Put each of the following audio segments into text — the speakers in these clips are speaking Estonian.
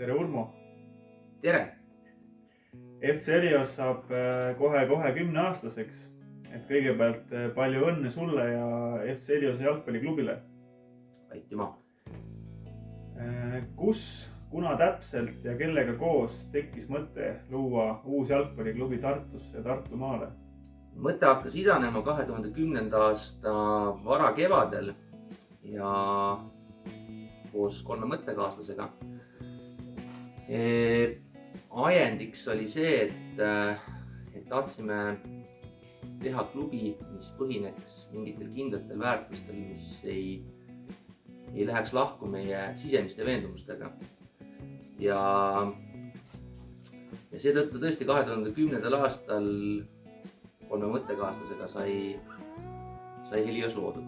tere Urmo! Tere! FC Helios saab kohe 10-aastaseks. Et kõigepealt palju õnne sulle ja FC Heliose jalgpalliklubile. Aitüma! Kuna täpselt ja kellega koos tekkis mõte luua uus jalgpalliklubi Tartusse ja Tartumaale? Mõte hakkas idanema 2010. aasta varakevadel ja koos 3 mõttekaaslasega. Ajendiks oli see, et tahtsime teha klubi, mis põhineks mingitel kindlatel väärtustel, mis ei läheks lahku meie sisemiste veendumustega. Ja seetõttu tõesti 2010. aastal 3 mõttekaaslasega sai Helios loodud.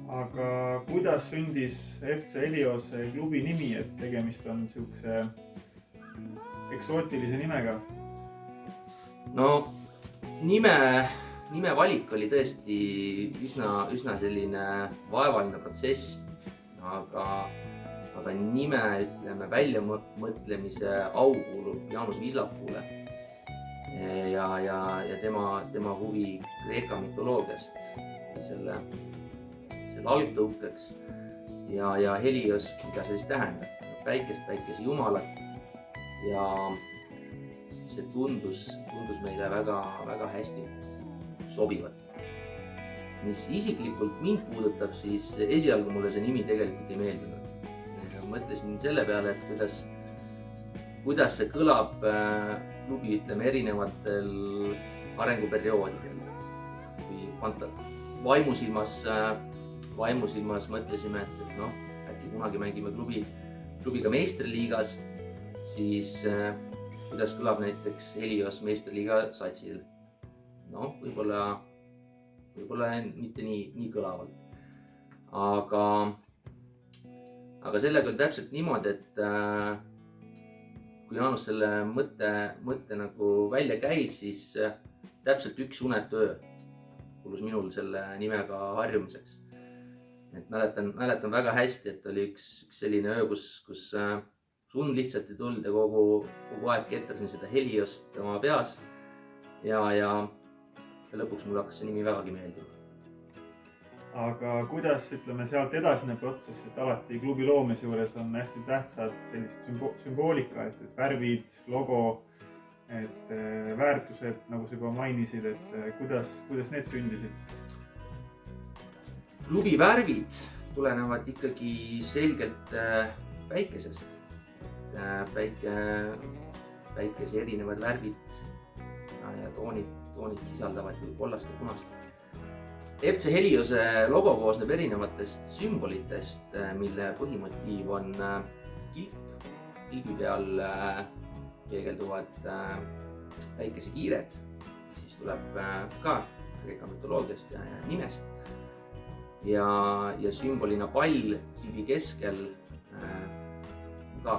Aga kuidas sündis FC Heliose klubi nimi, et tegemist on siukse eksootilise nimega? No nime valik oli tõesti üsna selline vaevaline protsess, aga nime väljamõtlemise au kuulub Jaanus Vislapuule ja tema huvi Kreeka mütoloogiast selle algtõukeks ja Helios, mida see siis tähendab, päikese jumalat ja see tundus meile väga hästi sobivat. Mis isiklikult mind puudutab, siis esialgu mulle see nimi tegelikult ei meeldinud. Mõtlesin selle peale, et kuidas see kõlab klubi erinevatel arenguperioodidel. Kui vaimusilmas mõtlesime, et äkki kunagi mängime klubiga meistriliigas, siis kuidas kõlab näiteks Helios meistriliiga satsil. Võib-olla mitte nii kõlavalt. Aga sellega oli täpselt niimoodi, et kui Jaanus selle mõtte nagu välja käis, siis täpselt üks unetu öö kulus minul selle nimega harjumiseks. Et mäletan väga hästi, et oli üks selline öö, kus und lihtsalt ei tulnud ja kogu aeg ketrasin seda Heliost oma peas ja lõpuks mul hakkas see nimi vägagi meeldima. Aga kuidas, sealt edasine protsess, et alati klubi loomise juures on hästi tähtsad sellised sümboolika, et värvid, logo, et väärtused, nagu sa juba mainisid, et kuidas need sündisid? Klubi värvid tulenevad ikkagi selgelt päikesest. Päikese erinevad värvid ja toonid sisaldavad kollast ja punast. FC Heliose logo koosneb erinevatest sümbolitest, mille põhimotiiv on kilp. Kilbi peal peegelduvad päikesekiired, siis tuleb ka Kreeka mütoloogiast ja nimest. Ja sümbolina pall kilbi keskel ka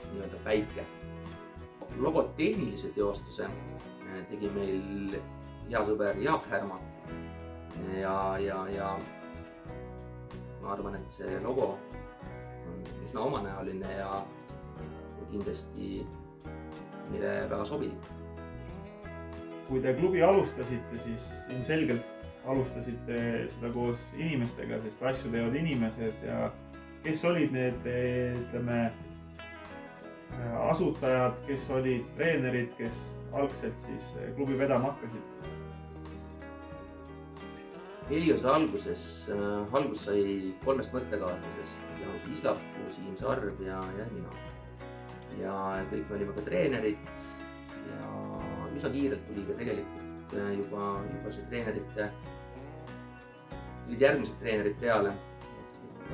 nii-öelda päike. Logo tehnilise teostuse tegi meil hea sõber Jaak Härma ja ma arvan, et see logo on üsna omanäoline ja kindlasti meile väga sobilik. Kui te klubi alustasite, siis ilmselgelt alustasite seda koos inimestega, sest asju teevad inimesed ja kes olid need, asutajad, kes olid treenerid, kes algselt siis klubi vedama hakkasid? Heliose algus sai 3 mõttekaaslasest, Jaanus Vislapuu, Siim Sarv ja mina. Ja kõik me olime ka treenerid ja üsna kiirelt tuli ka tegelikult juba see treenerite, tulid järgmised treenerid peale.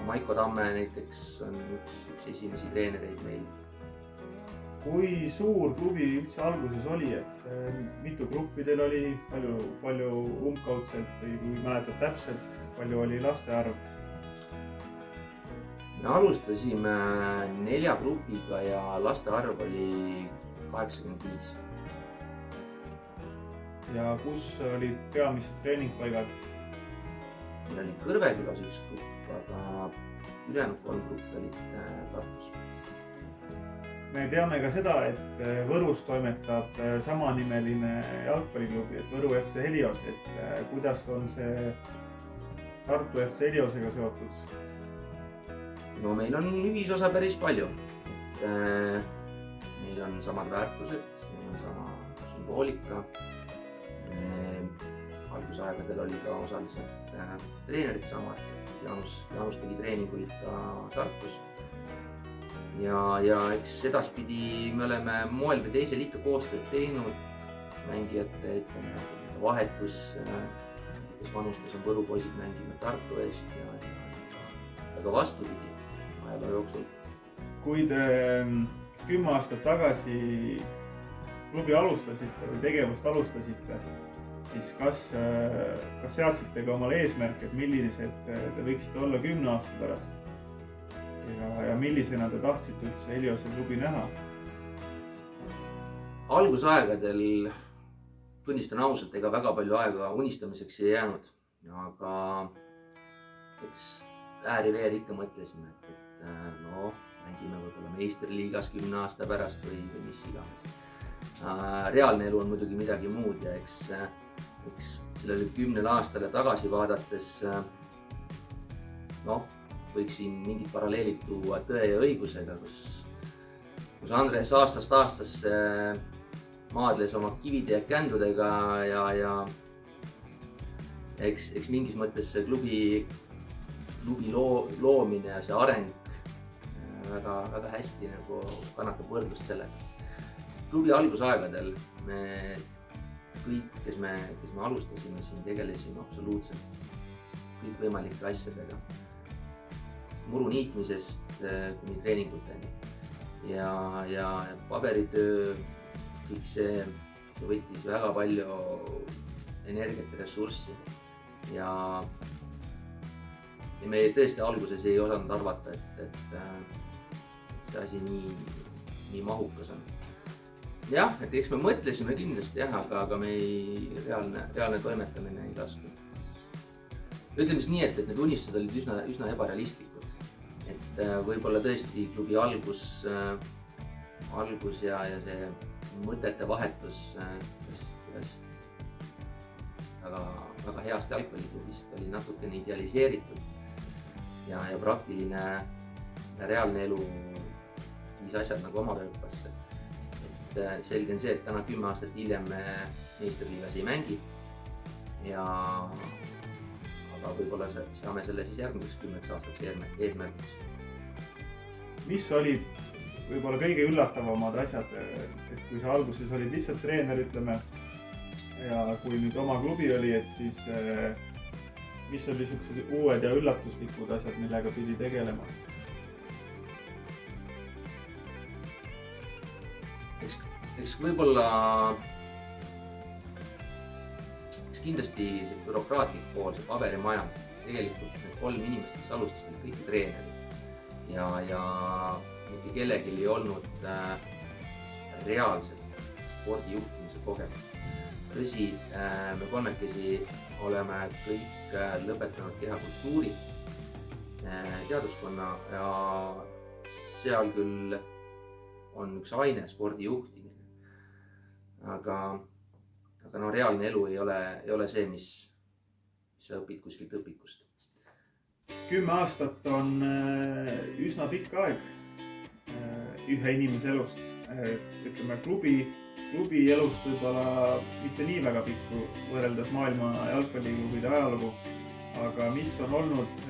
Maiko Tamme näiteks on üks esimesi treenereid meil. Kui suur klubi üldse alguses oli, et mitu gruppi teil oli, palju umbkaudselt või kui mäletad täpselt, palju oli laste arv? Me alustasime 4 grupiga ja laste arv oli 85. Ja kus olid peamised treeningpaigad? meil oli Kõrvekülas üks grupp, aga ülejäänud 3 gruppi olid Tartus. Me teame ka seda, et Võrus toimetab samanimeline jalgpalliklubi, et Võru FC Helios, et kuidas on see Tartu FC Heliosega seotud? No meil on ühisosa päris palju. Meil on samad väärtused, meil on sama sümboolika. Algusaegadel oli ka osaliselt treenerid samad. Jaanus tegi treeninguid ka Tartus. Ja eks edaspidi me oleme moel või teisel ikka koostööd teinud. Mängijate vahetus, kes vanustes on Võru poisid mänginud Tartu eest ja ka vastupidi ajaloo jooksul. Kui te 10 aastat tagasi klubi alustasite või tegevust alustasite, siis kas seadsite ka omale eesmärk, et millised te võiksite olla 10 aasta pärast? Ja millisena te tahtsite üldse Heliose klubi näha? Algusaegadel, tunnistan ausalt, ega väga palju aega unistamiseks ei jäänud. Aga eks ääri-veer ikka mõtlesime, et mängime võib-olla meistriliigas 10 aasta pärast või mis iganes. Reaalne elu on muidugi midagi muud ja eks sellele 10 aastale tagasi vaadates võiks siin mingid paralleelid tuua Tõe ja õigusega, kus Andres aastast aastasse maadles oma kivide ja kändudega ja eks mingis mõttes see klubi loomine ja see areng väga hästi nagu kannatab võrdlust sellega. Klubi algusaegadel me kõik, kes me alustasime siin, tegelesime absoluutselt kõikvõimalike asjadega. Muru niitmisest kuni treeninguteni ja paberitöö, kõik see võttis väga palju energiat ja ressurssi ja me tõesti alguses ei osanud arvata, et see asi nii mahukas on. Jah, et eks me mõtlesime kindlasti aga me reaalne toimetamine ei laskunud. Ütleme siis nii, et need unistused olid üsna ebarealistlikud. Et võib-olla tõesti klubi algus ja see mõtete vahetus ühest väga heast jalgpalliklubist oli natukene idealiseeritud ja praktiline reaalne elu viis asjad nagu oma rööpasse. Et selge on see, et täna 10 aastat hiljem me meistriliigas ei mängi aga võib-olla saame selle siis järgmiseks 10 aastaks eesmärgiks. Mis olid võib-olla kõige üllatavamad asjad, et kui sa alguses olid lihtsalt treener, ütleme, ja kui nüüd oma klubi oli, et siis mis oli niisugused uued ja üllatuslikud asjad, millega pidi tegelema? Eks võib-olla kindlasti see bürokraatlik pool, see paberimaja, tegelikult need 3 inimest, kes alustasid, olid kõik treenerid ja mitte kellelgi ei olnud reaalselt spordijuhtimise kogemus. Tõsi, me 3 oleme kõik lõpetanud kehakultuuri teaduskonna ja seal küll on üks aine spordijuhtimine. Aga reaalne elu ei ole see, mis sa õpid kuskilt õpikust. 10 aastat on üsna pikk aeg ühe inimese elust. Ütleme, klubi elust võib-olla mitte nii väga pikku võrreldes maailma jalgpalliklubide ajalugu. Aga mis on olnud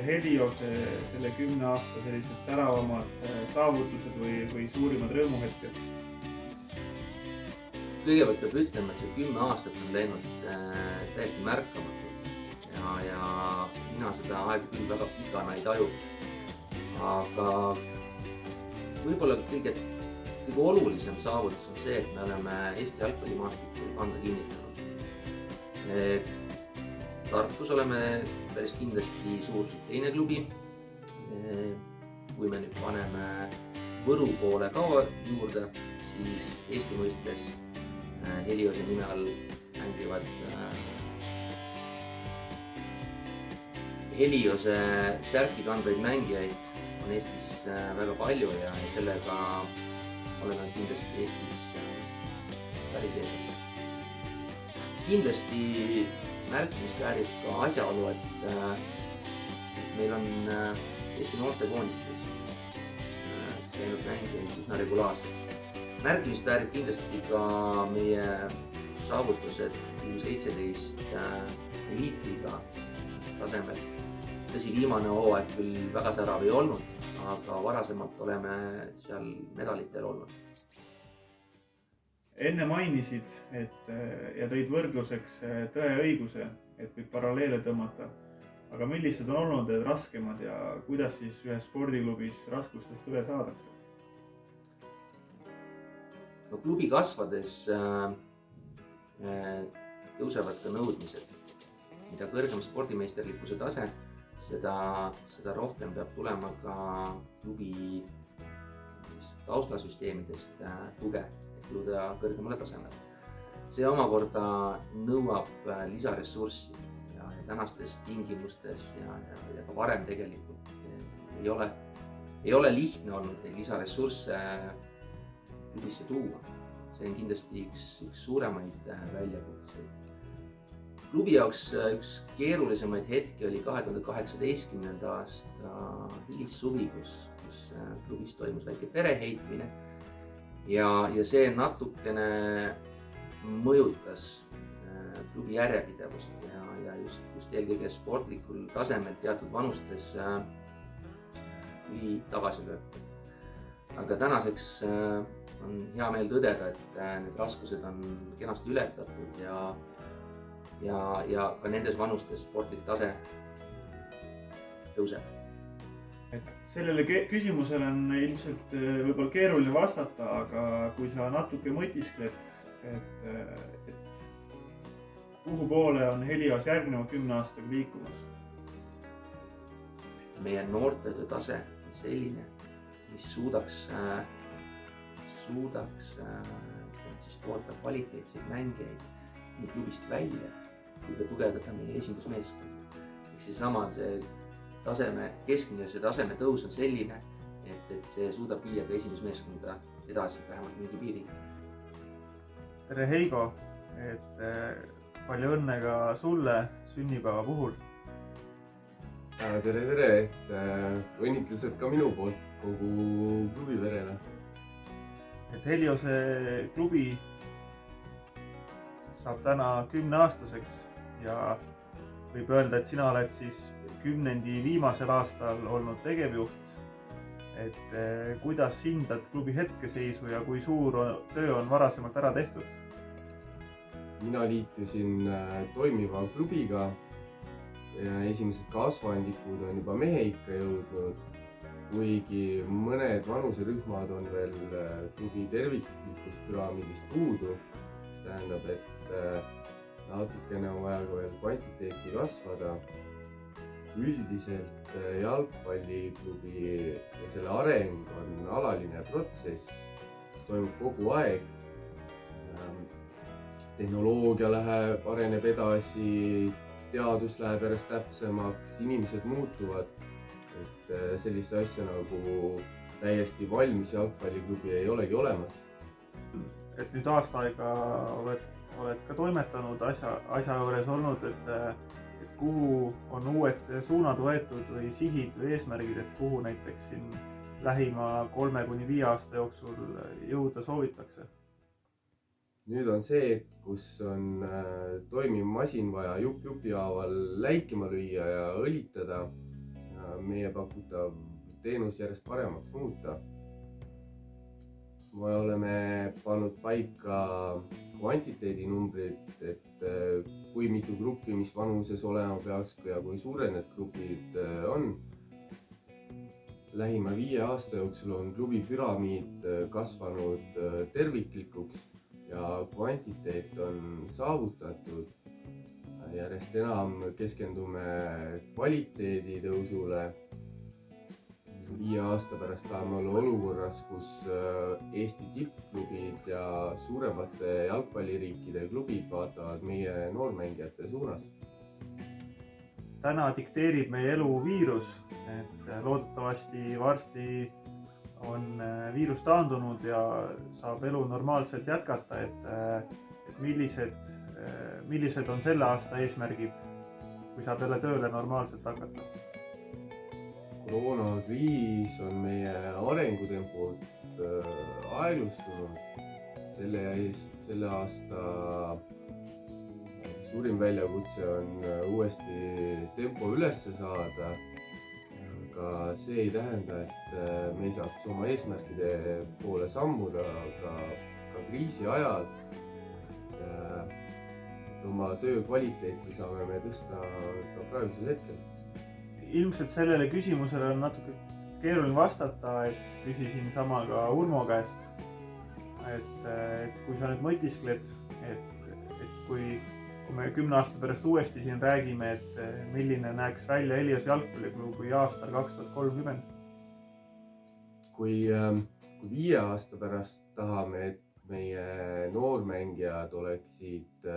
Heliose selle 10 aasta sellised säravamad saavutused või suurimad rõõmuhetked? Kõigepealt peab ütlema, et see 10 aastat on läinud täiesti märkamatult ja mina seda aega küll väga pikana ei taju. Aga võib-olla kõige olulisem saavutus on see, et me oleme Eesti jalgpallimaastikul kanda kinnitanud. Tartus oleme päris kindlasti suuruselt teine klubi. Kui me nüüd paneme Võru poole ka juurde, siis Eesti mõistes Heliose nime all mängivad Heliose särki kandvaid mängijaid on Eestis väga palju ja sellega oleme kindlasti Eestis päris eesotsas. Kindlasti märkimist väärib ka asjaolu, et meil on Eesti noortekoondistes käinud mängijaid üsna regulaarselt. Märkimist väärib kindlasti ka meie saavutused U17 eliitliiga tasemel. Tõsi, viimane hooaeg küll väga särav ei olnud, aga varasemalt oleme seal medalitel olnud. Enne mainisid, ja tõid võrdluseks Tõe ja õiguse, et võib paralleele tõmmata. Aga millised on olnud need raskemad ja kuidas siis ühes spordiklubis raskustest üle saadakse? No, klubi kasvades tõusevad ka nõudmised. Mida kõrgem spordimeisterlikkuse tase, seda rohkem peab tulema ka klubi taustasüsteemidest tuge, et jõuda kõrgemale tasemele. See omakorda nõuab lisaressurssi ja tänastes tingimustes ja ka varem tegelikult ei ole lihtne olnud neid lisaressursse klubisse tuua. See on kindlasti üks suuremaid väljakutseid. Klubi jaoks üks keerulisemaid hetki oli 2018. aasta hilissuvi, kus klubis toimus väike pereheitmine ja see natukene mõjutas klubi järjepidevust ja just eelkõige sportlikul tasemel teatud vanustes tuli tagasilöök. Aga tänaseks on hea meel tõdeda, et need raskused on kenasti ületatud ja ka nendes vanustes sportlik tase tõuseb. Et sellele küsimusele on ilmselt võib-olla keeruline vastata, aga kui sa natuke mõtiskled, et kuhu poole on Helios järgneva 10 aastaga liikumas? Meie noortetöö tase on selline, mis suudaks toota kvaliteetseid mängijaid nii klubist välja, kui ka tugevdada meie esindusmeeskonda. Keskmine taseme tõus on selline, et see suudab viia ka esindusmeeskonda edasi vähemalt mingi piiriga. Tere Heigo, palju õnne ka sulle sünnipäeva puhul. Tere, õnnitlused ka minu poolt kogu klubi verele. Heliose klubi saab täna 10-aastaseks ja võib öelda, et sina oled siis 10. viimasel aastal olnud tegevjuht. Kuidas hindad klubi hetkeseisu ja kui suur töö on varasemalt ära tehtud? Mina liitusin toimiva klubiga ja esimesed kasvandikud on juba meheikka jõudnud, kuigi mõned vanuserühmad on veel klubi terviklikust püramiidist puudu, mis tähendab, et natukene on vaja ka veel kvantiteeti kasvada. Üldiselt jalgpalliklubi ja selle areng on alaline protsess, mis toimub kogu aeg. Tehnoloogia areneb edasi, teadus läheb järjest täpsemaks, inimesed muutuvad. Et sellist asja nagu täiesti valmis jalgpalliklubi ei olegi olemas. Et nüüd aasta aega oled ka toimetanud asja juures olnud, et kuhu on uued suunad võetud või sihid või eesmärgid, et kuhu näiteks siin lähima 3-5 aasta jooksul jõuda soovitakse? Nüüd on see, kus on toimiv masin vaja jupi haaval läikima lüüa ja õlitada. Meie pakutav teenus järjest paremaks muuta. Me oleme pannud paika kvantiteedinumbrid, et kui mitu gruppi, mis vanuses olema peaks ja kui suured need grupid on. Lähima 5 aasta jooksul on klubi püramiid kasvanud terviklikuks ja kvantiteet on saavutatud. Järjest enam keskendume kvaliteedi tõusule. 5 aasta pärast tahame olla olukorras, kus Eesti tippklubid ja suuremate jalgpalliriikide klubid vaatavad meie noormängijate suunas. täna dikteerib meie elu viirus, et loodetavasti varsti on viirus taandunud ja saab elu normaalselt jätkata, et millised on selle aasta eesmärgid, kui saab jälle tööle normaalselt hakata? Koroonakriis on meie arengutempot aeglustunud. Selle aasta suurim väljakutse on uuesti tempo ülesse saada. Aga see ei tähenda, et me ei saaks oma eesmärkide poole sammuda ka kriisi ajal. Oma töö kvaliteeti saame me tõsta ka praegusel hetkel. Ilmselt sellele küsimusele on natuke keeruline vastata, et küsisin sama ka Urmo käest. Et kui sa nüüd mõtiskled, et kui me 10 aasta pärast uuesti siin räägime, et milline näeks välja Helios jalgpalliklubi aastal 2030? Kui 5 aasta pärast tahame, et meie noormängijad oleksid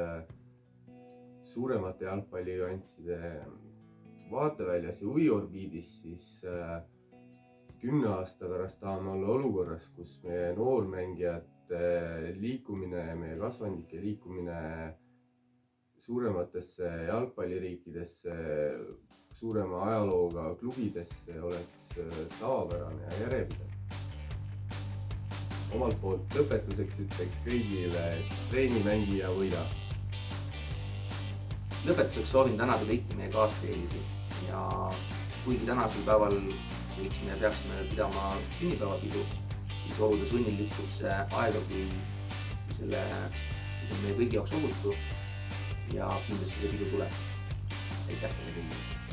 suuremate jalgpallinüansside vaateväljas ja huviorbiidis, siis 10 aasta pärast tahame olla olukorras, kus meie noormängijate liikumine ja meie kasvandike liikumine suurematesse jalgpalliriikidesse, suurema ajalooga klubidesse oleks tavapärane ja järjepidev. Omalt poolt lõpetuseks ütleks kõigile, et treenimängija võida. Lõpetuseks soovin tänada kõiki meie kaasteelisi ja kuigi tänasel päeval võiksime ja peaksime pidama sünnipäevapidu, siis olude sunnil lükkub see aega, kui see on meie kõigi jaoks ohutu ja kindlasti see pidu tuleb. Aitäh teile kõigile!